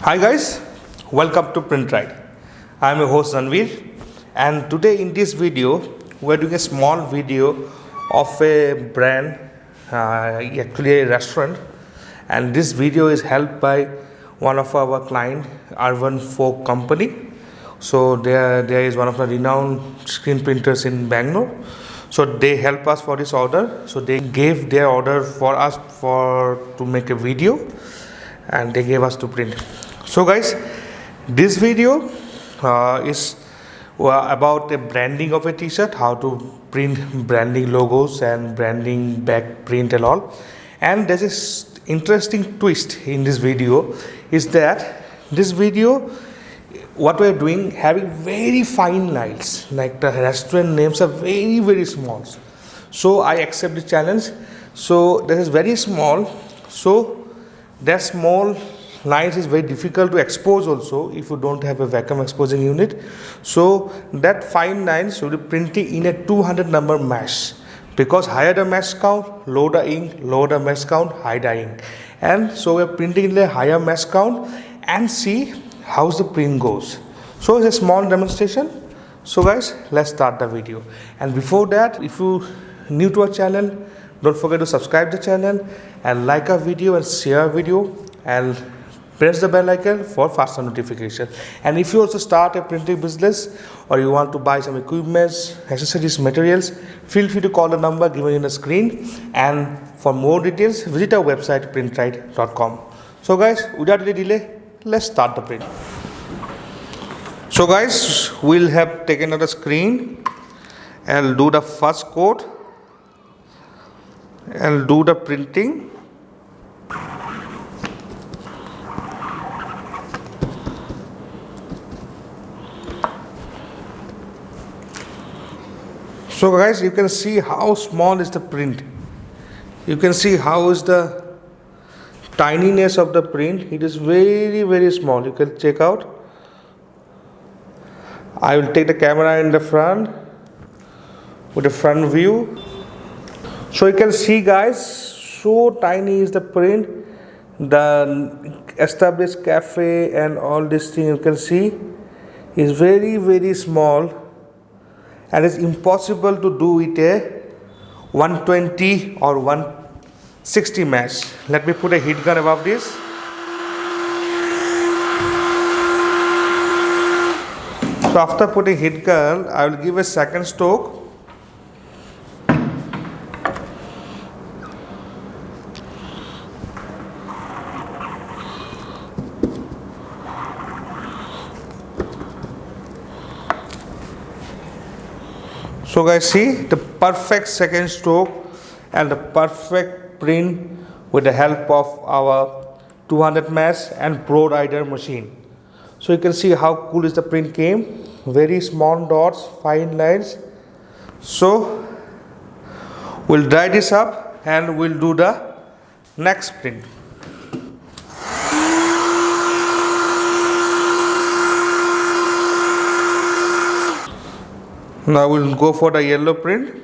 Hi guys, welcome to Printride. I am your host Ranveer, and today in this video we are doing a small video of a brand, actually a restaurant, and this video is helped by one of our client, Urban Folk Company. So there is one of the renowned screen printers in Bangalore. So they help us for this order. So they gave their order for us to make a video, and they gave us to print. So guys, this video is about the branding of a t-shirt, how to print branding logos and branding back print and all. And there's this interesting twist in this video is that this video, what we're doing, having very fine lines, like the restaurant names are very small. So I accept the challenge. So this is very small. So that small lines is very difficult to expose also if you don't have a vacuum exposing unit. So that fine lines should be printed in a 200 number mesh, because higher the mesh count, lower the ink, lower the mesh count, higher the ink. And so we're printing in a higher mesh count and see how the print goes. So it's a small demonstration. So guys, let's start the video. And before that, if you new to our channel, don't forget to subscribe the channel and like our video and share our video and press the bell icon for faster notification. And if you also start a printing business or you want to buy some equipments, accessories, materials, feel free to call the number given in the screen. And for more details, visit our website printride.com. So guys, without any delay, let's start the print. So guys, we'll have taken out the screen and do the first coat and do the printing. So guys, you can see how small is the print. You can see how is the tininess of the print. It is very small. You can check out. I will take the camera in the front with the front view. So you can see guys, so tiny is the print. The established cafe and all this thing you can see is very small. And it's impossible to do with a 120 or 160 mesh. Let me put a heat gun above this. So after putting heat gun, I will give a second stroke. So guys, see the perfect second stroke and the perfect print with the help of our 200 mesh and Printride machine. So you can see how cool is the print came. Very small dots, fine lines. So we'll dry this up and we'll do the next print. Now we'll go for the yellow print.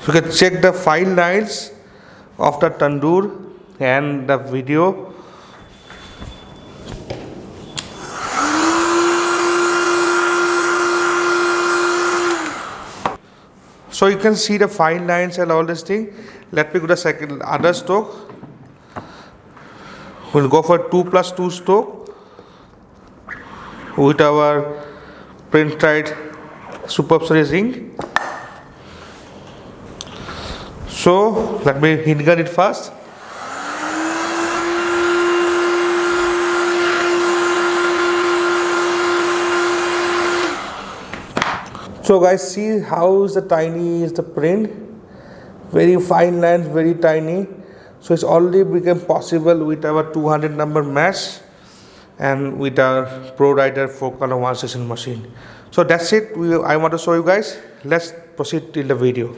So you can check the fine lines of the tandoor and the video. So you can see the fine lines and all this thing. Let me go to the other stroke. We'll go for 2+2 stroke with our Printride Superb Series ink. So let me heat gun it first. So guys, see how is the tiny is the print. Very fine lines, very tiny. So it's already become possible with our 200 number mesh and with our Printride 4-color one session machine. So that's it. I want to show you guys. Let's proceed till the video.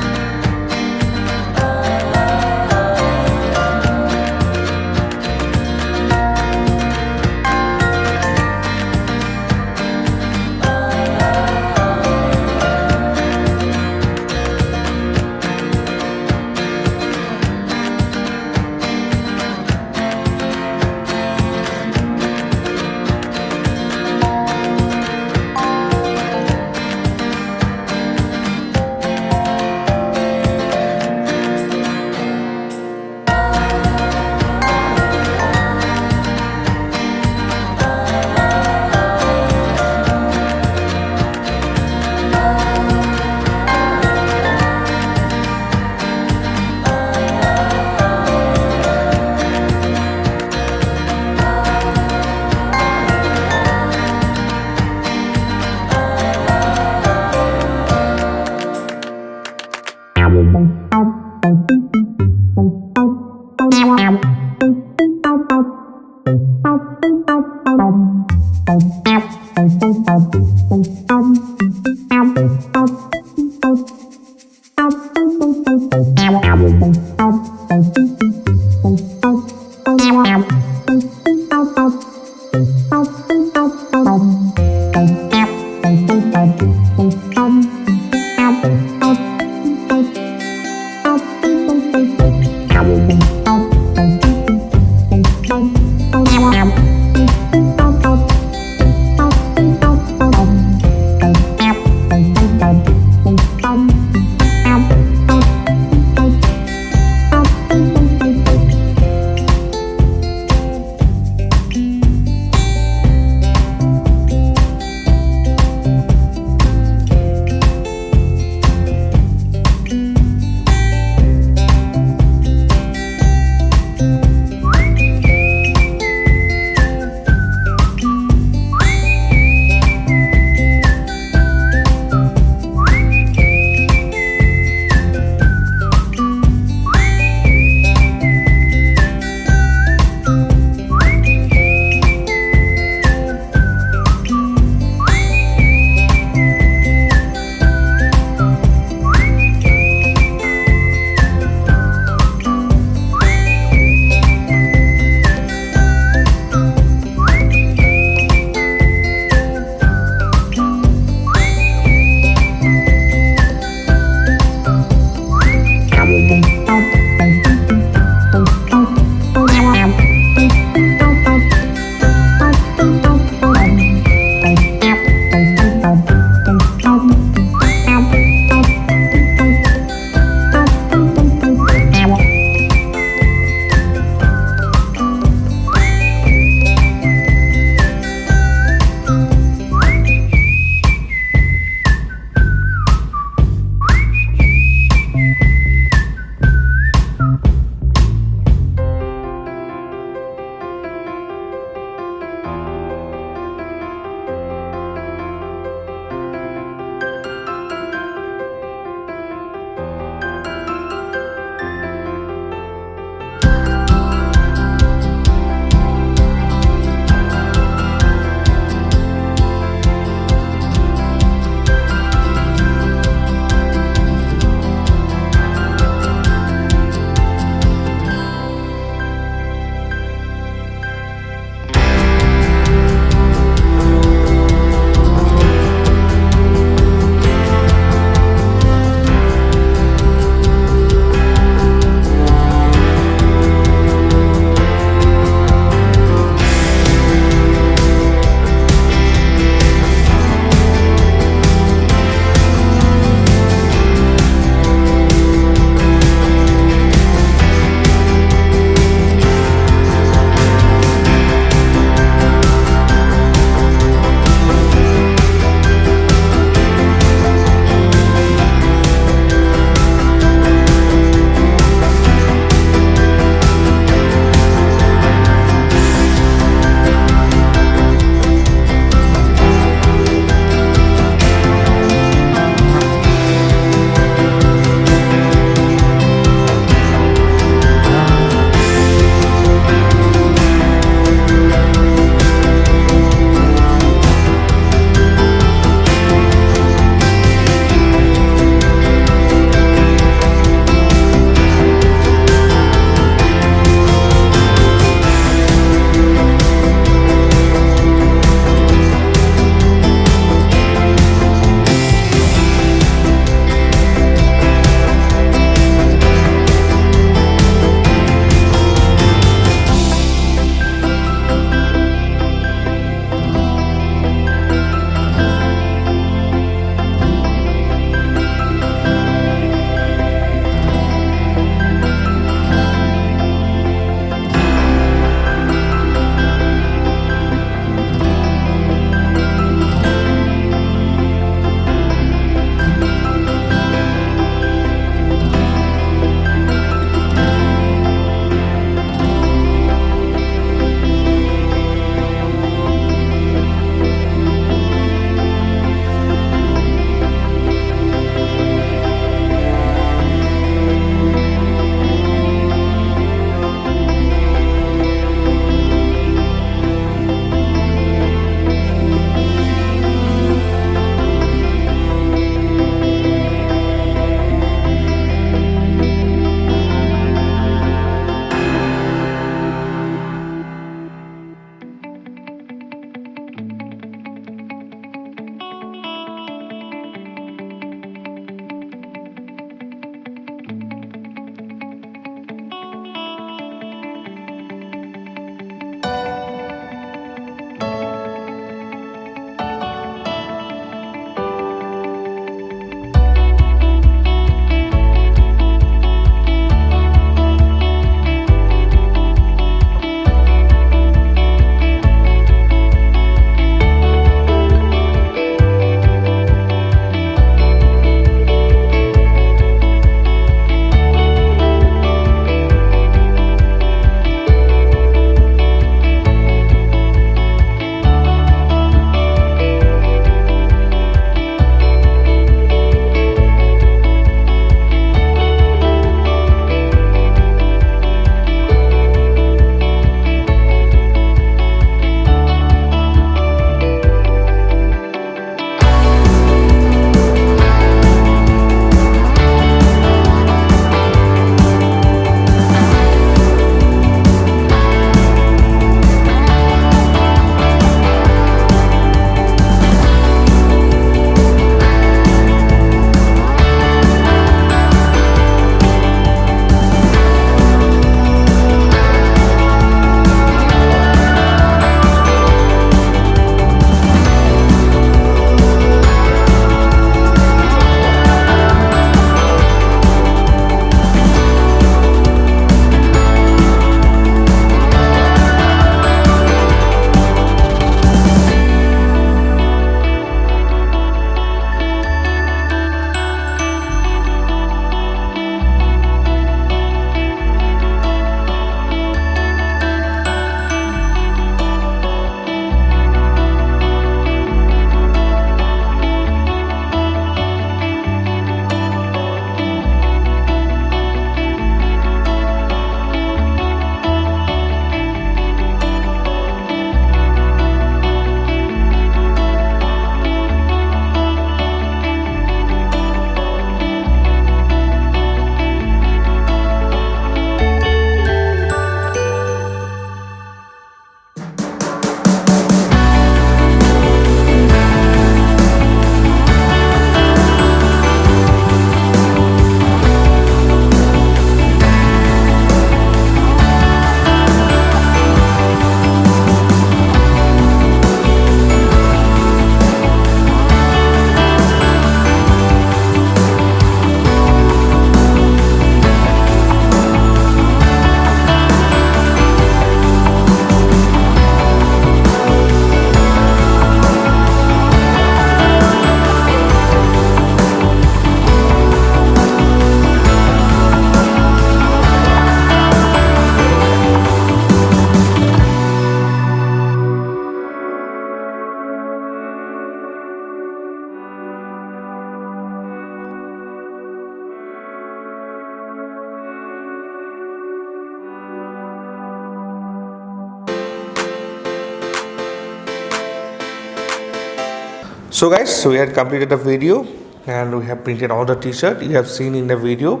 So guys, so we had completed the video and we have printed all the t-shirt you have seen in the video.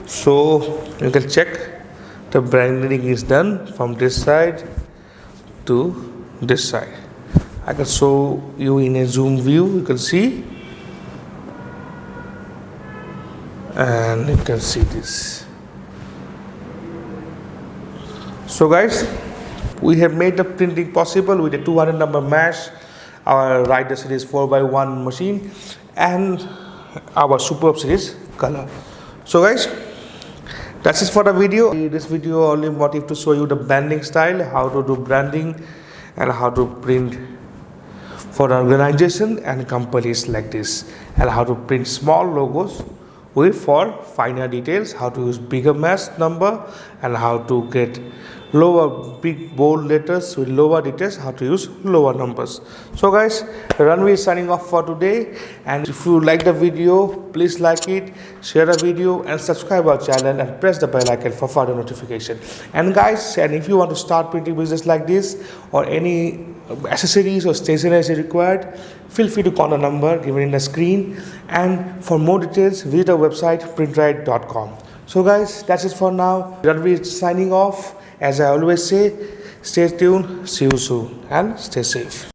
So you can check the branding is done from this side to this side. I can show you in a zoom view, you can see, and you can see this. So guys, we have made the printing possible with a 200 number mesh, our Rider series 4x1 machine, and our Superb series color. So guys, that's it for the video. This video only motive to show you the branding style, how to do branding and how to print for organization and companies like this, and how to print small logos with for finer details, how to use bigger mesh number, and how to get lower big bold letters with lower details, how to use lower numbers. So guys, Ranveer is signing off for today, and if you like the video, please like it, share the video and subscribe our channel and press the bell icon for further notification. And guys, and if you want to start printing business like this or any accessories or stationery required, feel free to call the number given in the screen, and for more details visit our website printride.com. So guys, that's it for now. Ranveer is signing off. As I always say, stay tuned, see you soon, and stay safe.